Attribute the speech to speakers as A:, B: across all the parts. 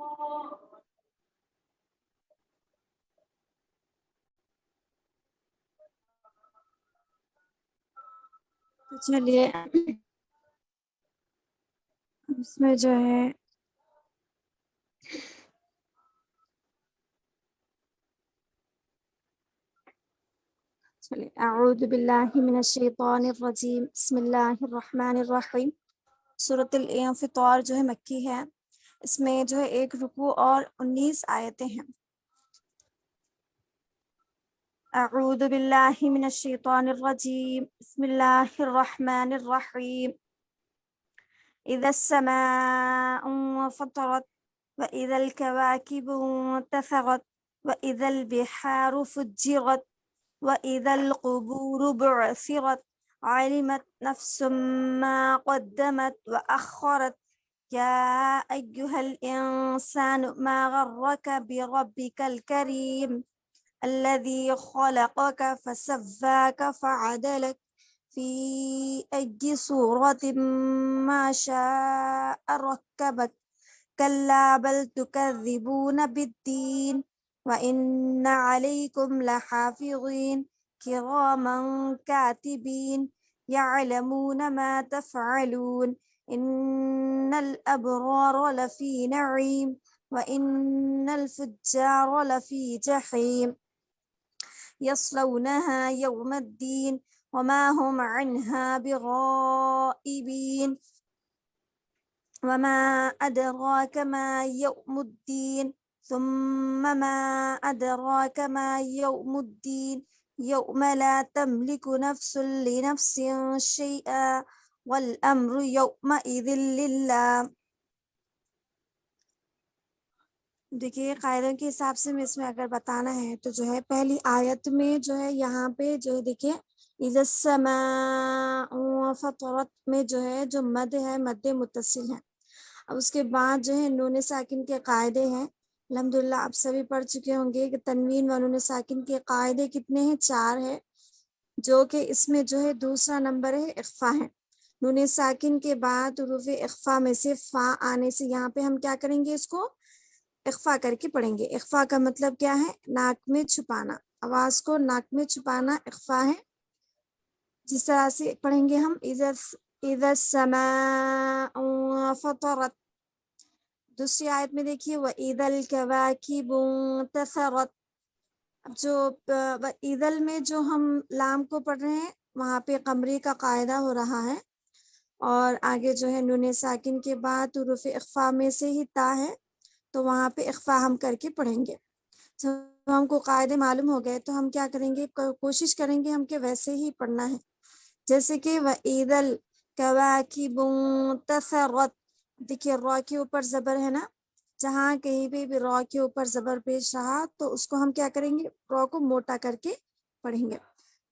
A: تو چلیے اس میں جو ہے چلیے اعوذ باللہ من الشیطان الرجیم بسم اللہ الرحمن الرحیم۔ سورۃ الانفطار جو ہے مکی ہے، اس میں جو ہے 1 رکوع اور 19 آیتیں ہیں۔ اعوذ باللہ من الشیطان الرجیم بسم اللہ الرحمن الرحیم۔ اذا السماء انفطرت واذا الكواكب انتثرت واذا البحار فجرت واذا القبور بعثرت علمت نفس ما قدمت واخرت يا ايها الانسان ما غرك بربك الكريم الذي خلقك فسواك فعدلك في أي صورة ما شاء ركبك كلا بل تكذبون بالدين وإن عليكم لحافظين كراما كاتبين يعلمون ما تفعلون إن الأبرار لفي نعيم وإن الفجار لفي جحيم يصلونها يوم الدين وما هم عنها بغائبين وما أدراك ما يوم الدين ثم ما أدراك ما يوم الدين يوم لا تملك نفس لنفس شيئا والأمر يومئذ لله۔ دیکھیے قاعدوں کے حساب سے میں اس میں اگر بتانا ہے تو جو ہے پہلی آیت میں جو ہے یہاں پہ جو ہے دیکھیے اذا السماء فطرت میں جو ہے جو مد ہے مد متصل ہے۔ اب اس کے بعد جو ہے نون ساکن کے قاعدے ہیں، الحمدللہ آپ سبھی پڑھ چکے ہوں گے کہ تنوین و نون ساکن کے قاعدے کتنے ہیں؟ 4 ہیں، جو کہ اس میں جو ہے دوسرا نمبر ہے اخفا ہے۔ نون ساکن کے بعد حروف اخفا میں سے فا آنے سے یہاں پہ ہم کیا کریں گے؟ اس کو اخفا کر کے پڑھیں گے۔ اخفا کا مطلب کیا ہے؟ ناک میں چھپانا، آواز کو ناک میں چھپانا اخفا ہے۔ جس طرح سے پڑھیں گے ہم اذا السماء فطرت۔ دوسری آیت میں دیکھیے وَإِذَا الْكَوَاكِبُ انتَثَرَتْ۔ اب جو وَإِذَا میں جو ہم لام کو پڑھ رہے ہیں وہاں پہ قمری کا قاعدہ ہو رہا ہے، اور آگے جو ہے نون ساکن کے بعد حروف اخفا میں سے ہی تا ہے، تو وہاں پہ اخفا ہم کر کے پڑھیں گے۔ جب ہم کو قاعدے معلوم ہو گئے تو ہم کیا کریں گے؟ کوشش کریں گے ہم کہ ویسے ہی پڑھنا ہے، جیسے کہ وَإِذَا الْكَوَاكِبُ انتَثَرَتْ۔ دیکھیے را کے اوپر زبر ہے نا، جہاں کہیں پہ بھی را کے اوپر زبر پیش رہا تو اس کو ہم کیا کریں گے؟ را کو موٹا کر کے پڑھیں گے۔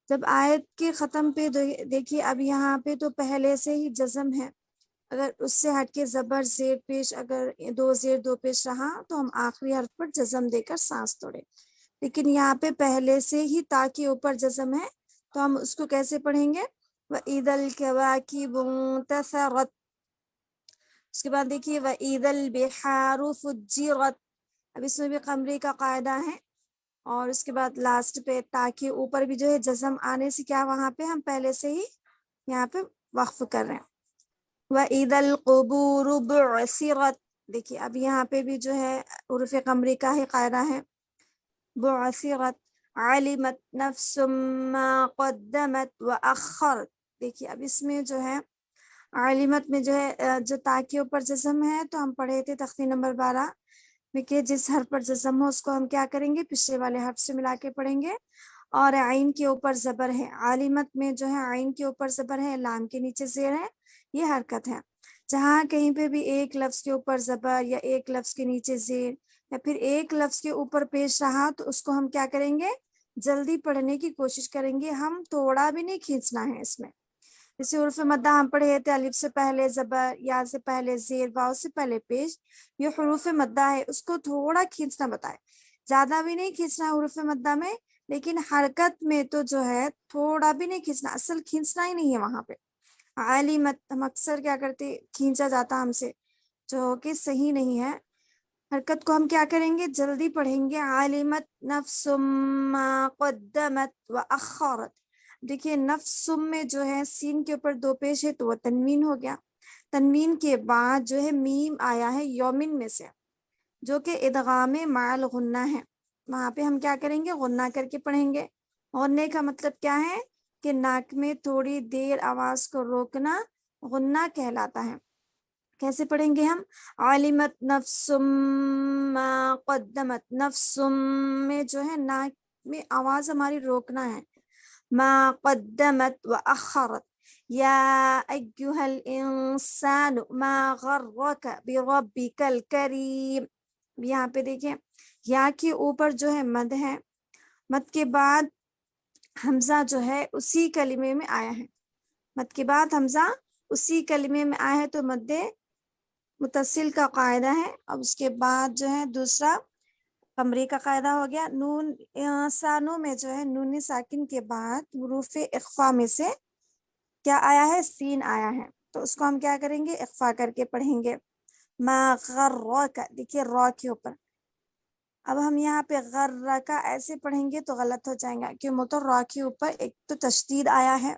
A: جب آیت کے ختم پہ دیکھیے اب یہاں پہ تو پہلے سے ہی جزم ہے، اگر اس سے ہٹ کے زبر زیر پیش اگر 2 زیر 2 پیش رہا تو ہم آخری حرف پر جزم دے کر سانس توڑیں، لیکن یہاں پہ پہلے سے ہی تا کے اوپر جزم ہے تو ہم اس کو کیسے پڑھیں گے؟ وَإِذَا الْكَوَاكِبُ انتَثَرَتْ۔ اس کے بعد دیکھیے وَإِذَا الْبِحَارُ فُجِّرَتْ۔ اب اس میں بھی قمری کا قاعدہ ہے، اور اس کے بعد لاسٹ پہ تا کے اوپر بھی جو ہے جزم آنے سے کیا وہاں پہ ہم پہلے سے ہی یہاں پہ وقف کر رہے ہیں۔ وَإِذَا الْقُبُورُ بُعْثِرَتْ۔ دیکھیے اب یہاں پہ بھی جو ہے حروف قمری کا ہی قاعدہ ہے، بُعْثِرَتْ عَلِمَتْ نَفْسٌ مَّا قَدَّمَتْ وَأَخَّرَتْ۔ دیکھیے اب اس میں جو ہے عالمت میں جو ہے جو تا کے اوپر جزم ہے تو ہم پڑھے تھے تختی نمبر 12 میں کہ جس حرف پر جزم ہو اس کو ہم کیا کریں گے؟ پچھلے والے حرف سے ملا کے پڑھیں گے، اور عین کے اوپر زبر ہے، عالمت میں جو ہے عین کے اوپر زبر ہے، لام کے نیچے زیر ہے، یہ حرکت ہے۔ جہاں کہیں پہ بھی ایک لفظ کے اوپر زبر یا ایک لفظ کے نیچے زیر یا پھر ایک لفظ کے اوپر پیش رہا تو اس کو ہم کیا کریں گے؟ جلدی پڑھنے کی کوشش کریں گے، ہم تھوڑا بھی نہیں کھینچنا ہے اس میں۔ جیسے حروف مدہ ہم پڑھے تھے الف سے پہلے زبر، یا سے پہلے زیر، واو سے پہلے پیش، یہ حروف مدہ ہے، اس کو تھوڑا کھینچنا بتائے، زیادہ بھی نہیں کھینچنا حروف مدہ میں، لیکن حرکت میں تو جو ہے تھوڑا بھی نہیں کھینچنا، اصل کھینچنا ہی نہیں ہے وہاں پہ۔ عالمت ہم اکثر کیا کرتے؟ کھینچا جاتا ہم سے، جو کہ صحیح نہیں ہے۔ حرکت کو ہم کیا کریں گے؟ جلدی پڑھیں گے. عالمت نفس ما قدمت واخرت. دیکھیے نفسم میں جو ہے سین کے اوپر دو پیش ہے تو وہ تنوین ہو گیا. تنوین کے بعد جو ہے میم آیا ہے یومن میں سے جو کہ ادغام مع الغنہ ہے. وہاں پہ ہم کیا کریں گے؟ غنہ کر کے پڑھیں گے. غننے کا مطلب کیا ہے؟ کہ ناک میں تھوڑی دیر آواز کو روکنا غنہ کہلاتا ہے. کیسے پڑھیں گے ہم؟ عالمت نفسم ما قدمت. نفسم میں جو ہے ناک میں آواز ہماری روکنا ہے. ما قدمت واخرت. یا ایھا الانسان ما غرک بربک الکریم. یہاں پہ دیکھیں یا کے اوپر جو ہے مد ہے. مد کے بعد حمزہ جو ہے اسی کلمے میں آیا ہے. مد کے بعد حمزہ اسی کلمے میں آیا ہے تو مد متصل کا قاعدہ ہے. اب اس کے بعد جو ہے دوسرا قمری کا قاعدہ ہو گیا. نون سانو میں جو ہے نون ساکن کے بعد حروف اخفا میں سے کیا آیا ہے؟ سین آیا ہے. تو اس کو ہم کیا کریں گے؟ اخفا کر کے پڑھیں گے. ما غرک. دیکھیے را کے اوپر. اب ہم یہاں پہ غر کا ایسے پڑھیں گے تو غلط ہو جائیں گا کیوں؟ تو را کے اوپر ایک تو تشدید آیا ہے،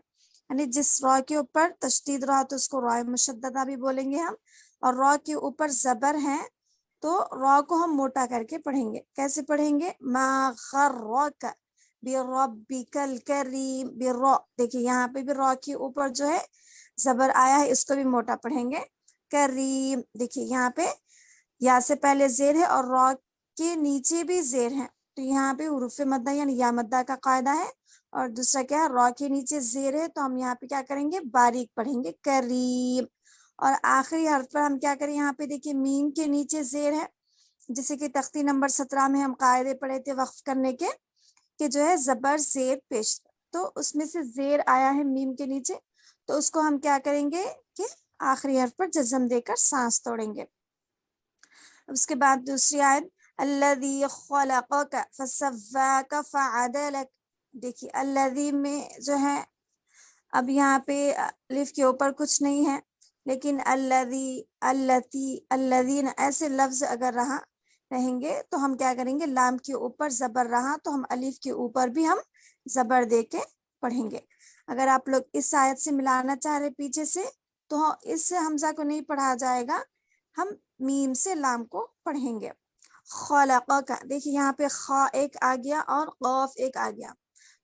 A: یعنی جس را کے اوپر تشدید رہا تو اس کو را مشددہ بھی بولیں گے ہم، اور را کے اوپر زبر ہے تو را کو ہم موٹا کر کے پڑھیں گے. کیسے پڑھیں گے؟ ما غرک بربک الکریم. برا. دیکھیے یہاں پہ بھی را کے اوپر جو ہے زبر آیا ہے، اس کو بھی موٹا پڑھیں گے. کریم. دیکھیے یہاں پہ یا سے پہلے زیر ہے اور را کے نیچے بھی زیر ہے، تو یہاں پہ حروف مدہ یعنی یا مدہ کا قاعدہ ہے. اور دوسرا کیا ہے؟ را کے نیچے زیر ہے تو ہم یہاں پہ کیا کریں گے؟ باریک پڑھیں گے کریم. اور آخری حرف پر ہم کیا کریں؟ یہاں پہ دیکھیے میم کے نیچے زیر ہے، جیسے کہ تختی نمبر 17 میں ہم قاعدے پڑھے تھے وقف کرنے کے کہ جو ہے زبر زیر پیش، تو اس میں سے زیر آیا ہے میم کے نیچے، تو اس کو ہم کیا کریں گے کہ آخری حرف پر جزم دے کر سانس توڑیں گے. اس کے بعد دوسری آیت الذی خلقک فسواک فعدلک. دیکھیے الذی میں جو ہے اب یہاں پہ الف کے اوپر کچھ نہیں ہے، لیکن الذی اللتی الذین ایسے لفظ اگر رہیں گے تو ہم کیا کریں گے؟ لام کے اوپر زبر رہا تو ہم الف کے اوپر بھی ہم زبر دے کے پڑھیں گے. اگر آپ لوگ اس آیت سے ملانا چاہ رہے پیچھے سے تو اس سے حمزہ کو نہیں پڑھا جائے گا، ہم میم سے لام کو پڑھیں گے. خلق کا دیکھیے یہاں پہ خا ایک آ گیا اور قاف ایک آ گیا،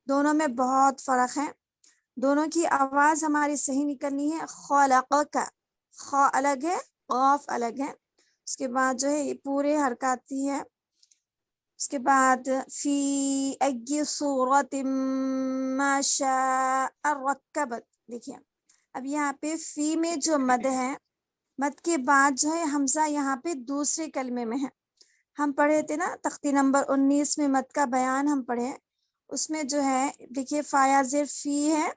A: دونوں میں بہت فرق ہے، دونوں کی آواز ہماری صحیح نکلنی ہے. خلق کا خا الگ ہے، قاف الگ ہے. اس کے بعد جو ہے یہ پورے حرکاتی ہے. اس کے بعد فی ای صورت ما شاء رکبت. دیکھیے اب یہاں پہ فی میں جو مد ہے، مد کے بعد جو ہے حمزہ یہاں پہ دوسرے کلمے میں ہے. ہم پڑھے تھے نا تختی نمبر 19 میں مد کا بیان ہم پڑھے، اس میں جو ہے دیکھیے فایا زیر فی ہے،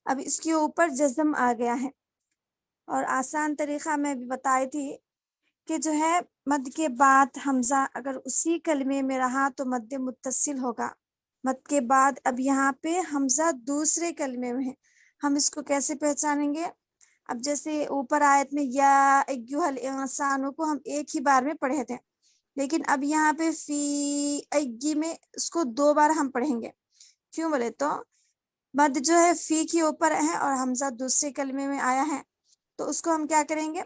A: اب اس کے اوپر جزم آ گیا ہے. اور آسان طریقہ میں بھی بتائی تھی کہ جو ہے مد کے بعد حمزہ اگر اسی کلمے میں رہا تو مد متصل ہوگا. مد کے بعد اب یہاں پہ حمزہ دوسرے کلمے میں ہے، ہم اس کو کیسے پہچانیں گے؟ اب جیسے اوپر آیت میں یا ایھا الانسان کو ہم ایک ہی بار میں پڑھے تھے، لیکن اب یہاں پہ فی ای میں اس کو 2 بار ہم پڑھیں گے. کیوں بولے تو مد جو ہے فی کے اوپر ہے اور حمزہ دوسرے کلمے میں آیا ہے، تو اس کو ہم کیا کریں گے؟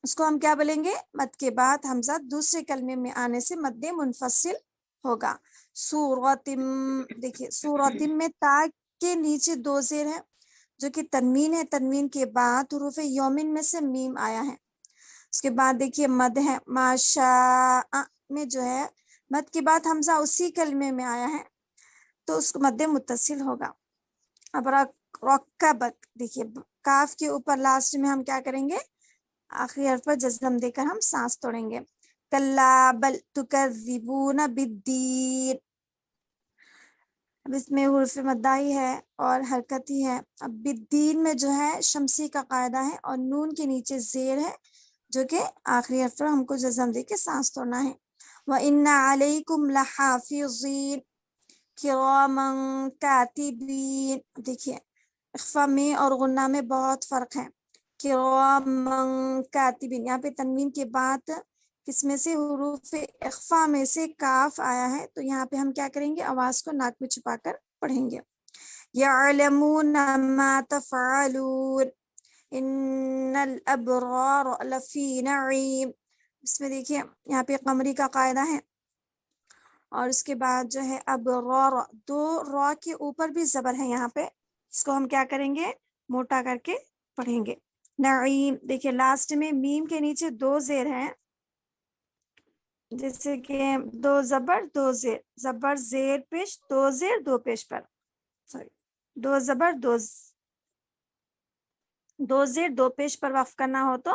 A: اس کو ہم کیا بولیں گے؟ مد کے بعد حمزہ دوسرے کلمے میں آنے سے مد منفصل ہوگا. سورتم. دیکھیے سورتم میں تا کے نیچے 2 زیر ہے جو کہ تنوین ہے، تنوین کے بعد حروف یومن میں سے میم آیا ہے. اس کے بعد دیکھیے مد ہے ماشاء میں جو ہے مد کے بعد حمزہ اسی کلمے میں آیا ہے تو اس کو مد متصل ہوگا. اب رکبت. دیکھیے کاف کے اوپر لاسٹ میں ہم کیا کریں گے؟ آخری حرف پر جزم دے کر ہم سانس توڑیں گے. کلا بل تکذبون بالدین. اب اس میں حرف مدائی ہے اور حرکتی ہے. اب بالدین میں جو ہے شمسی کا قاعدہ ہے اور نون کے نیچے زیر ہے جو کہ آخری حرف پر ہم کو جزم دے کے سانس توڑنا ہے. وَإِنَّ عَلَيْكُمْ لَحَافِظِينَ كِرَامًا كَاتِبِينَ. دیکھیے اخفا میں اور غنہ میں بہت فرق ہے. کرامن کاتبین، یہاں پہ تنوین کے بعد کس میں سے؟ حروف اخفا میں سے کاف آیا ہے، تو یہاں پہ ہم کیا کریں گے؟ آواز کو ناک میں چھپا کر پڑھیں گے. یعلمون ما تفعلون ان الابرار لفی نعیم. اس میں دیکھیے یہاں پہ قمری کا قاعدہ ہے، اور اس کے بعد جو ہے ابرار، دو را کے اوپر بھی زبر ہے یہاں پہ، اس کو ہم کیا کریں گے؟ موٹا کر کے پڑھیں گے. نعیم دیکھیے لاسٹ میں میم کے نیچے دو زیر ہیں، جیسے کہ دو زبر دو زیر، زبر زیر پیش، دو زیر دو پیش پر، سوری دو زبر دو زیر دو پیش پر وقف کرنا ہو تو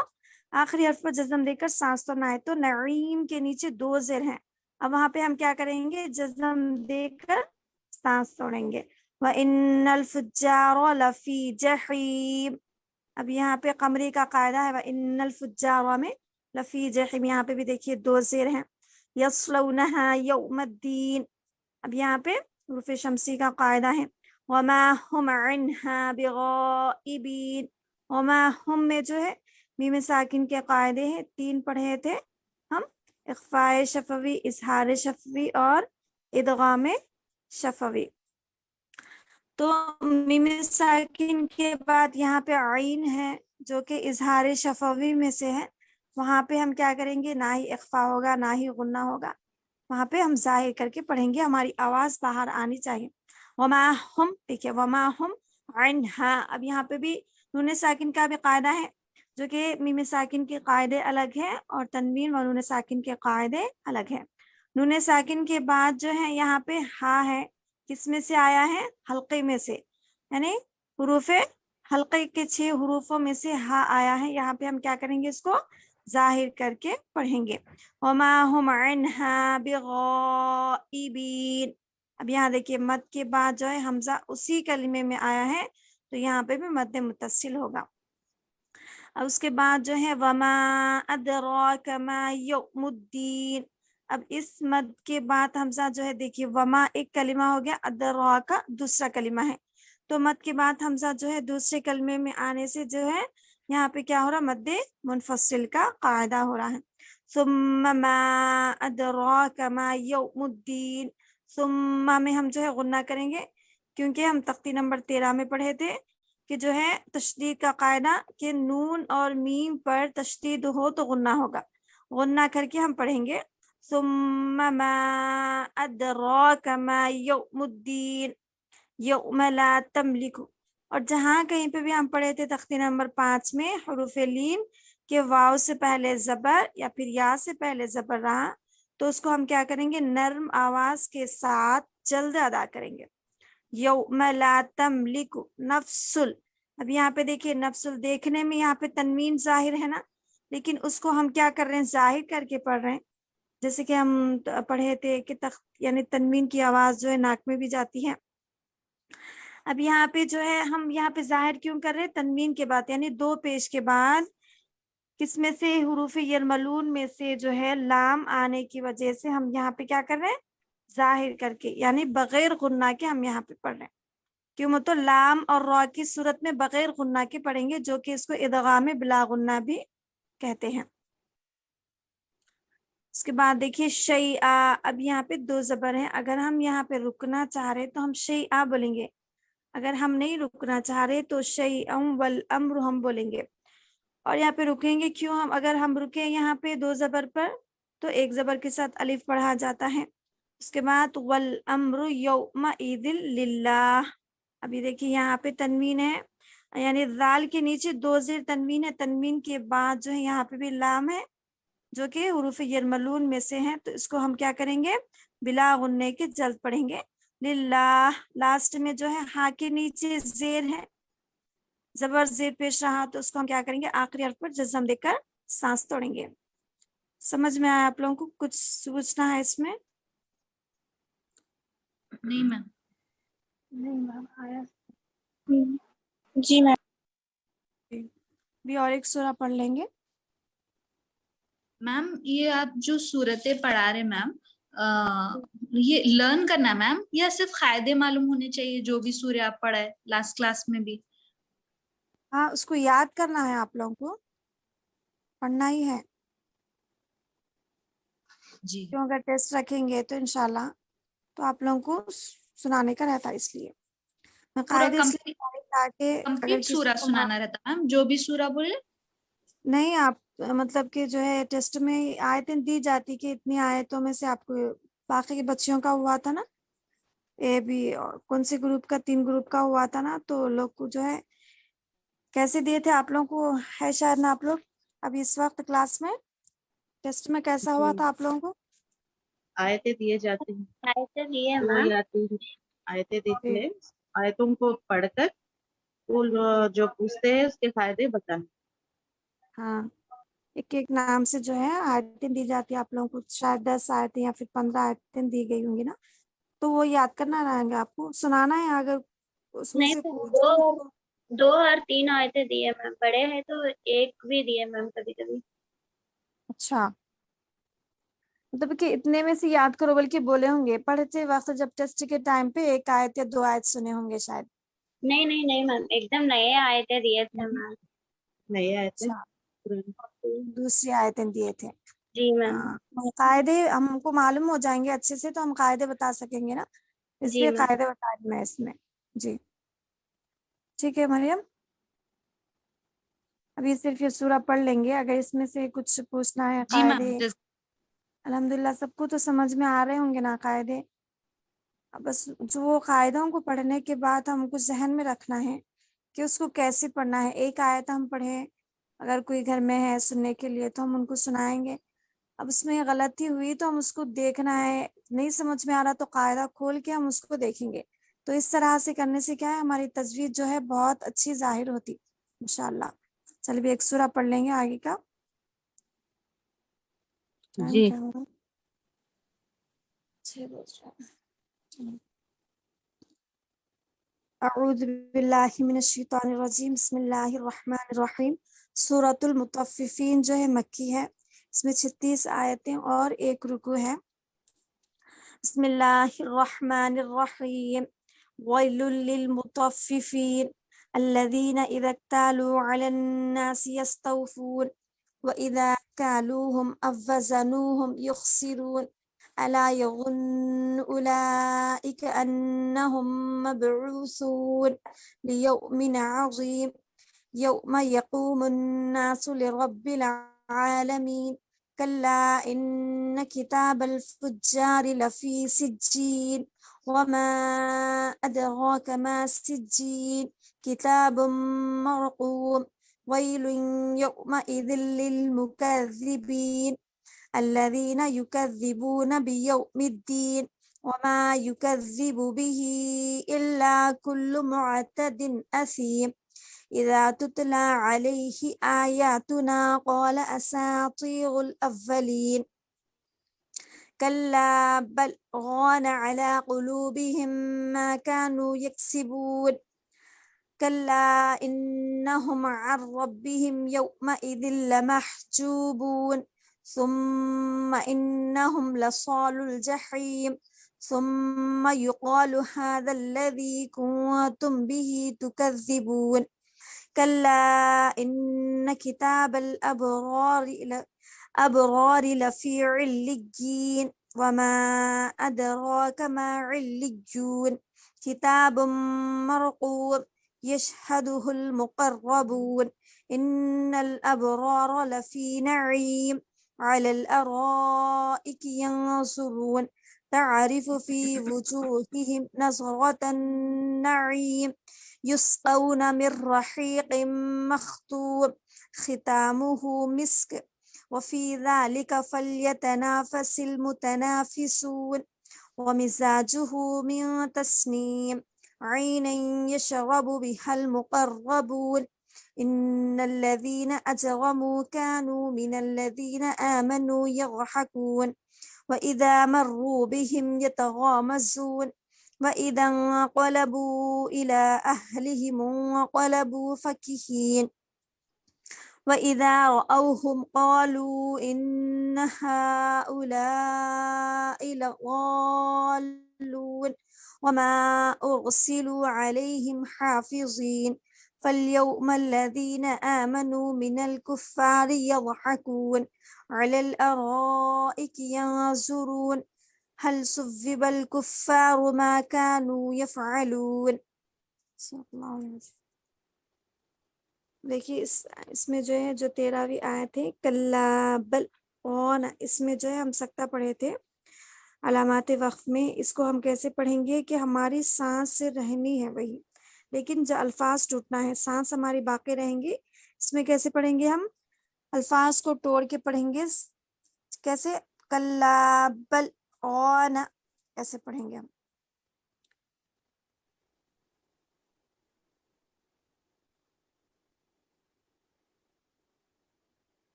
A: آخری حرف پر جزم دے کر سانس توڑنا ہے. تو نعیم کے نیچے دو زیر ہیں، اب وہاں پہ ہم کیا کریں گے؟ جزم دے کر سانس توڑیں گے. وَإِنَّ الْفُجَّارَ لَفِي جَحِيمٍ. اب یہاں پہ قمری کا قاعدہ ہے وَإِنَّ الْفُجَّارَ میں لَفِي جَحِيمٍ، یہاں پہ بھی دیکھیے دو زیر ہیں. يَصْلَوْنَهَا يَوْمَ الدِّينِ. اب یہاں پہ حروف شمسی کا قاعدہ ہے وَمَا هُمْ عَنْهَا بِغَائِبِينَ. وما ہم میں جو ہے میم ساکن کے قاعدے ہیں، تین پڑھے تھے ہم، اخفاء شفوی، اظہار شفوی اور ادغام شفوی. تو میم ساکن کے بعد یہاں پہ عین ہے جو کہ اظہار شفوی میں سے ہے، وہاں پہ ہم کیا کریں گے؟ نہ ہی اخفاء ہوگا نہ ہی غنہ ہوگا، وہاں پہ ہم ظاہر کر کے پڑھیں گے، ہماری آواز باہر آنی چاہیے. وما ہم، دیکھیے وما ہم عنہا. اب یہاں پہ بھی نون ساکن کا بھی قاعدہ ہے، جو کہ میم ساکن کے قاعدے الگ ہیں اور تنوین و نون ساکن کے قاعدے الگ ہیں. نون ساکن کے بعد جو ہے یہاں پہ ہا ہے، کس میں سے آیا ہے؟ حلقے میں سے، یعنی حروف حلقے کے 6 حروفوں میں سے ہا آیا ہے. یہاں پہ ہم کیا کریں گے؟ اس کو ظاہر کر کے پڑھیں گے. وما هم عنها بغائبین. اب یہاں دیکھیے مد کے بعد جو ہے حمزہ اسی کلمے میں آیا ہے، تو یہاں پہ بھی مد متصل ہوگا. اب اس کے بعد جو ہے وما ادراک ما یوم الدین. اب اس مد کے بعد حمزہ جو ہے دیکھیے وما ایک کلمہ ہو گیا، ادراک دوسرا کلمہ ہے، تو مد کے بعد حمزہ جو ہے دوسرے کلمے میں آنے سے جو ہے یہاں پہ کیا ہو رہا؟ مد منفصل کا قاعدہ ہو رہا ہے. ثم ما ادراک ما یوم الدین. ثم میں ہم جو ہے غنہ کریں گے، کیونکہ ہم تختی نمبر 13 میں پڑھے تھے کہ جو ہے تشدید کا قاعدہ کہ نون اور میم پر تشدید ہو تو غنہ ہوگا، غنہ کر کے ہم پڑھیں گے. ثم ما ادراک ما یوم الدین یوم لا تملک. اور جہاں کہیں پہ بھی ہم پڑھے تھے تختی نمبر 5 میں حروف لین کہ واو سے پہلے زبر یا پھر یا سے پہلے زبر رہا، تو اس کو ہم کیا کریں گے؟ نرم آواز کے ساتھ جلد ادا کریں گے. یوم لا تملک نفس. اب یہاں پہ دیکھیے نفس دیکھنے میں یہاں پہ تنوین ظاہر ہے نا، لیکن اس کو ہم کیا کر رہے ہیں؟ ظاہر کر کے پڑھ رہے ہیں. جیسے کہ ہم پڑھے تھے کہ یعنی تنوین کی آواز جو ہے ناک میں بھی جاتی ہے. اب یہاں پہ جو ہے ہم یہاں پہ ظاہر کیوں کر رہے ہیں؟ تنوین کے بعد یعنی دو پیش کے بعد کس میں سے؟ حروف یرملون میں سے جو ہے لام آنے کی وجہ سے ہم یہاں پہ کیا کر رہے ہیں؟ ظاہر کر کے، یعنی بغیر غنہ کے ہم یہاں پہ پڑھ رہے ہیں. کیوں؟ مطلب لام اور را کی صورت میں بغیر غنہ کے پڑھیں گے، جو کہ اس کو ادغام بلا غنہ بھی کہتے ہیں. اس کے بعد دیکھیے شیئا. اب یہاں پہ دو زبر ہیں، اگر ہم یہاں پہ رکنا چاہ رہے تو ہم شیئا بولیں گے، اگر ہم نہیں رکنا چاہ رہے تو شیئا والامر ہم بولیں گے. اور یہاں پہ رکیں گے کیوں؟ ہم اگر ہم رکیں یہاں پہ دو زبر پر تو ایک زبر کے ساتھ الف پڑھا جاتا ہے. اس کے بعد والامر یومئذ للہ. ابھی دیکھیے یہاں پہ تنوین ہے، یعنی ذال کے نیچے دو زیر تنوین ہے، تنوین کے بعد جو ہے یہاں پہ بھی لام ہے جو کہ حروف یرملون میں سے ہیں، تو اس کو ہم کیا کریں گے؟ بلا غنہ کے جلد پڑھیں گے. للہ. لاسٹ میں جو ہے ہا کے نیچے زیر ہے، زبر زیر پیش رہا، تو اس کو ہم کیا کریں گے؟ آخری حرف پر جزم دے کر سانس توڑیں گے. سمجھ میں آیا آپ لوگوں کو؟ کچھ سوچنا ہے اس میں؟
B: نہیں میم.
A: نہیں میم آیا.
B: جی میم.
A: بھی اور ایک سورہ پڑھ لیں گے.
B: میم یہ آپ جو صورتیں پڑھا رہے میم یہ لرن کرنا ہے میم یا صرف قاعدے معلوم ہونے چاہیے جو بھی سورہ آپ پڑھائے لاسٹ کلاس میں بھی؟
A: ہاں اس کو یاد کرنا ہے، آپ لوگوں کو پڑھنا ہی ہے.
B: جی
A: کیوں اگر ٹیسٹ رکھیں گے تو انشاءاللہ تو آپ لوگوں کو سنانے کا رہتا ہے، اس لیے میں
B: پورا
A: قاعدے اس لیے تاکہ اگر
B: کمپلیٹ
A: کسی
B: سورہ
A: کو
B: سنانا رہتا ہے میم، جو بھی سورہ بولے؟
A: نہیں، آپ مطلب کہ جو ہے ٹیسٹ میں آیتیں دی جاتی کہ اتنی آیتوں میں سے آپ کو، باقی کے بچیوں کا ہوا تھا نا، اے بی کون سے گروپ کا، 3 گروپ کا ہوا تھا نا، تو لوگ کو جو ہے کیسے دیے تھے آپ لوگوں کو ہے شاید نا، آپ لوگ ابھی اس وقت کلاس میں ٹیسٹ میں کیسا ہوا تھا آپ لوگوں کو؟
C: آیتیں دیے جاتے ہیں،
D: آیتیں دیے
C: وہی
D: میم،
C: آتی ہیں، آیتیں دیتے
A: جی
C: ہیں، آیتوں کو پڑھ کر وہ جو پوچھتے ہیں اس کے فائدے بتائیں۔
A: ہاں، ایک ایک نام سے جو ہے آیتیں دی جاتی ہیں آپ لوگوں کو، شاید 10 آیتیں یا پھر 15 آیتیں دی گئی ہوں گی نا، تو وہ یاد کرنا رہیں گا آپ کو، سنانا ہے، اگر اس میں
D: نہیں
A: سے
D: تو 2 اور 3 آیتیں دیے میم، بڑے ہیں تو ایک بھی دیے میم کبھی کبھی۔
A: اچھا، مطلب کہ اتنے میں سے یاد کرو، بلکہ بولے ہوں گے پڑھتے وقت جب ٹیسٹ کے ٹائم پہ 1 آیت یا 2 آیت سنے ہوں گے شاید۔
D: نہیں میم، ایک دم نئے آیتیں دیے تھے میم۔
C: نئے آیتیں
A: اچھا، دوسری آیتیں دیے تھے۔
D: جی میم،
A: ہاں، قاعدے ہم کو معلوم ہو جائیں گے اچھے سے تو ہم قاعدے بتا سکیں گے نا، اس
D: جی
A: لیے
D: میم،
A: قاعدے بتا دیں میں اس میں۔ جی ٹھیک ہے مریم، ابھی صرف یہ سورہ پڑھ لیں گے، اگر اس میں سے کچھ پوچھنا ہے
B: جی میم،
A: قاعدے، الحمدللہ سب کو تو سمجھ میں آ رہے ہوں گے نا قاعدے، بس جو قاعدوں کو پڑھنے کے بعد ہم کو ذہن میں رکھنا ہے کہ اس کو کیسے پڑھنا ہے۔ ایک آیت ہم پڑھیں، اگر کوئی گھر میں ہے سننے کے لیے تو ہم ان کو سنائیں گے، اب اس میں غلطی ہوئی تو ہم اس کو دیکھنا ہے، نہیں سمجھ میں آ رہا تو قاعدہ کھول کے ہم اس کو دیکھیں گے، تو اس طرح سے کرنے سے کیا ہے ہماری تجوید جو ہے بہت اچھی ظاہر ہوتی انشاءاللہ۔ چل بھی ایک سورہ پڑھ لیں گے آگے کا، ٹائم
C: جی
A: کیا ہو رہا ہے؟ 6 بج رہا ہے۔ اعوذ باللہ من الشیطان الرجیم، بسم اللہ الرحمن الرحیم۔ سورۃ المطففین جو ہے مکی ہے، اس میں 36 آیتیں اور 1 رکوع ہے۔ بسم اللہ الرحمن الرحیم، ویل للمطففین الذین اذا اکتالوا علی الناس یستوفون واذا کالوهم او وزنوهم یخسرون الا یظن اولئک انہم مبعوثون لیوم عظیم یوم یقوم الناس لرب العالمین کلا ان کتاب الفجار لفی سجین وما ادراک ما سجین کتاب مرقوم ویل یومئذ للمکذبین الذین یکذبون بیوم الدین وما یکذب به الا کل معتد اثیم اذا تتلى عليه آیاتنا قال اساطیر الاولین كلا بل ران على قلوبهم ما كانوا يكسبون كلا إنهم عن ربهم يومئذ لمحجوبون ثم إنهم لصال الجحيم ثم يقال هذا الذي كنتم به تكذبون كلا إن كتاب الأبرار لفي عليين وما أدراك ما عليون كتاب مرقوم يشهده المقربون إن الأبرار لفي نعيم على الأرائك ينظرون تعرف في وجوههم نظرة النعيم يسقون من رحيق مختوم ختامه مسك وفي ذلك فليتنافس المتنافسون ومزاجه من تسنيم عينا يشرب بها المقربون إن الذين أجرموا كانوا من الذين آمنوا يضحكون وإذا مروا بهم يتغامزون وإذا انقلبوا إلى أهلهم انقلبوا فكهين وإذا رأوهم قالوا إن هؤلاء لضالون وما أرسلوا عليهم حافظين فَالْيَوْمَ الَّذِينَ آمَنُوا مِنَ الْكُفَّارِ يَضْحَكُونَ عَلَى الْأَرَائِكِ يَنظُرُونَ هَلْ ثُوِّبَ الْكُفَّارُ مَا كَانُوا يَفْعَلُونَ. صدق اللہ علیہ وسلم. دیکھیے اس میں جو ہے جو 13ویں آیت ہے کلا بل اون، اس میں جو ہے ہم سکتہ پڑھے تھے علامات وقف میں. اس کو ہم کیسے پڑھیں گے کہ ہماری سانس سے رہنی ہے وہی، لیکن جو الفاظ ٹوٹنا ہے، سانس ہماری باقی رہیں گی. اس میں کیسے پڑھیں گے ہم؟ الفاظ کو توڑ کے پڑھیں گے. کیسے؟ کلا بل اون ایسے پڑھیں گے ہم.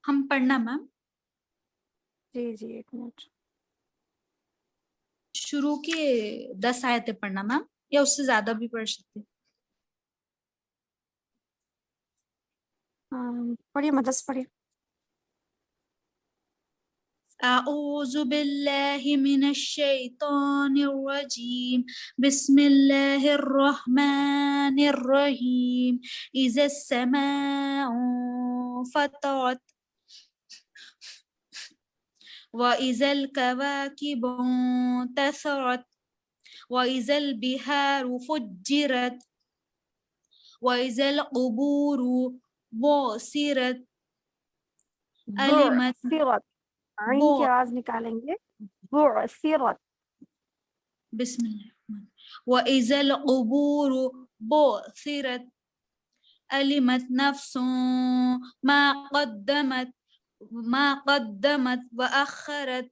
B: ہم پڑھنا میم
A: جی جی ایک منٹ.
B: شروع کے 10 آیتیں پڑھنا میم، یا اس سے زیادہ بھی پڑھ سکتے.
A: پڑھیے مدرس پڑھیے.
B: اعوذ باللہ من الشیطان الرجیم، بسم اللہ الرحمن الرحیم. اذا السماء فطرت وَإِذَا الْكَوَاكِبُ انتَثَرَتْ وَإِذَا الْبِحَارُ فُجِّرَتْ وَإِذَا الْقُبُورُ بُعْثِرَتْ علمت
A: بعثرت، عین کی آواز نکالیں گے. بعثرت.
B: بسم اللہ. وَإِذَا الْقُبُورُ بُعْثِرَتْ علمت نفس ما قدمت وأخرت.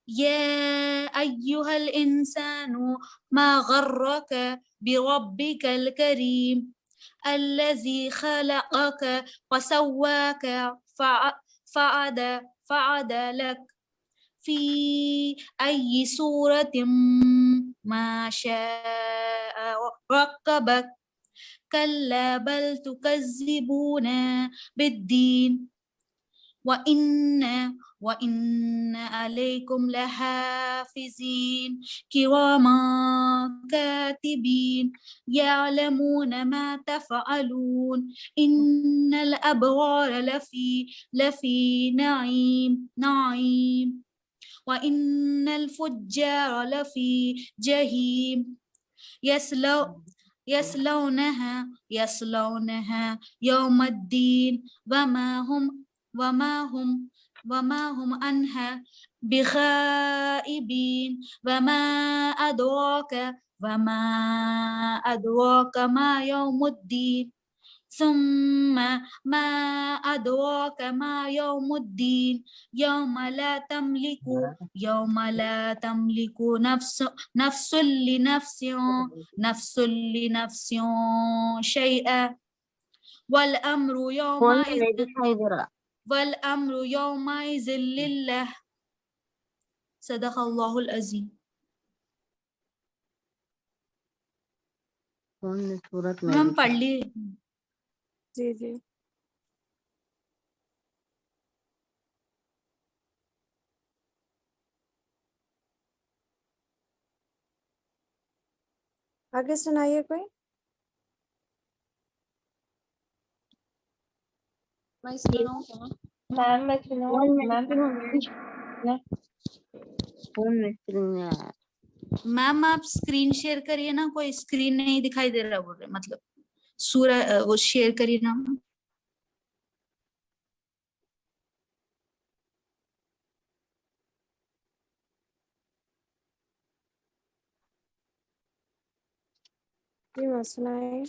B: يا أيها الإنسان ما غرك بربك الكريم الذي خلقك وسواك فعدلك في أي صورة ما شاء ركبك. كلا بل تكذبون بالدين وإن عليكم لحافظين كراما كاتبين يعلمون ما تفعلون. إن الأبرار لفي نعيم وإن الفجار لفي جحيم يصلونها يوم الدين وما هم عنها بغائبين. وما أدراك ما يوم الدين ثم ما أدراك ما يوم الدين يوم لا تملك نفس لنفس شيئا والأمر يومئذ لله. صدق اللہ العظیم. ہم پڑھ لیے.
A: جی جی. آگے سنائیے کوئی.
B: میم آپ اسکرین شیئر کریے نا، کوئی اسکرین نہیں دکھائی دے رہا بول رہے، مطلب سورہ وہ شیئر کریے نا.
A: جی میں سنائیں.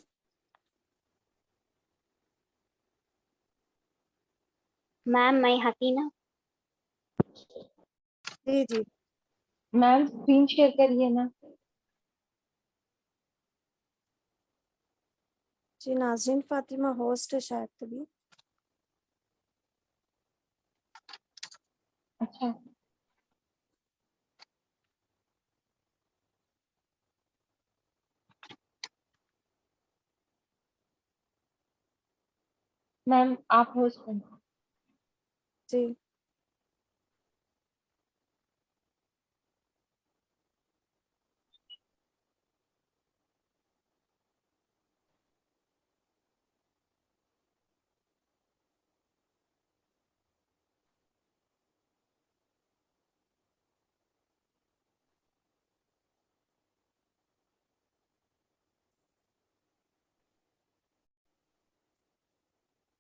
D: میم میں حسینہ.
A: جی جی.
E: میم اسکرین شیئر کریے نا.
A: جی ناظرین فاطمہ ہوسٹ ہے شاید تبھی.
E: اچھا میم آپ ہوسٹ ہیں.
A: جی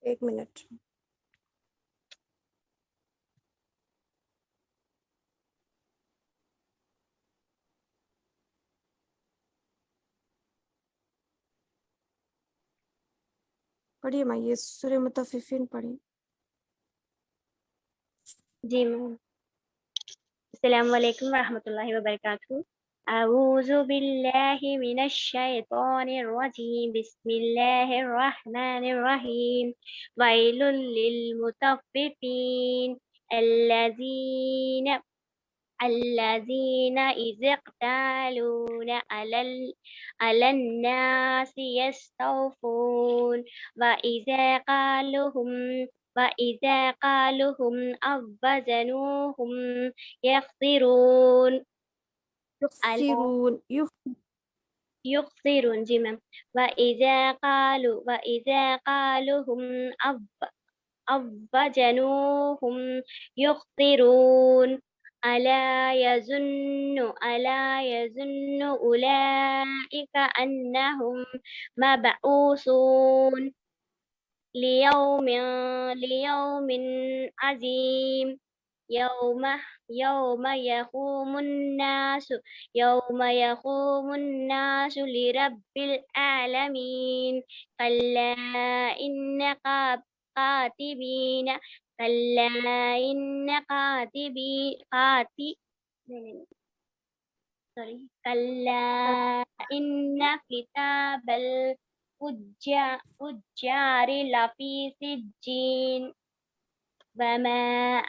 A: ایک منٹ. پڑھیے ماں یہ سورہ مطففین پڑھیے.
D: جی میم. السلام علیکم ورحمۃ اللہ وبرکاتہ. اعوذ باللہ من الشیطان الرجیم. بسم اللہ الرحمن الرحیم. ویل للمطففین الذین اذا اقتالون علی الناس یستوفون وَإِذَا قَالُوهُمْ أَوْ وَزَنُوهُمْ يَخْسِرُونَ. يخسرون جی میم. وَإِذَا قَالُوهُمْ أَوْ وَزَنُوهُمْ يَخْسِرُونَ. أَلَا يَظُنُّ أُولَئِكَ أَنَّهُمْ مَبْعُوثُونَ لِيَوْمٍ عَظِيمٍ. يوم يقوم الناس لرب العالمين. كلا إن كتاب الفجار لفي سجين. وما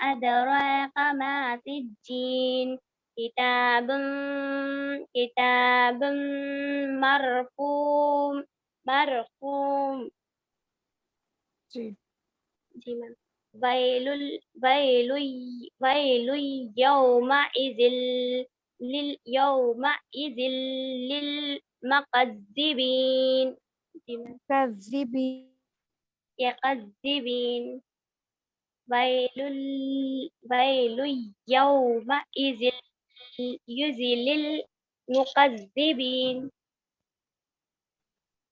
D: أدراك ما سجين. كتاب مرقوم.
A: جی
D: جی میم. ويل يومئذ للمكذبين. جی میم. يكذبين. ويل يومئذ للمكذبين.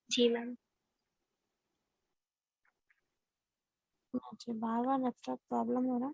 D: جی میم.
A: بار بار نیٹ ورک پرابلم ہو رہا ہے.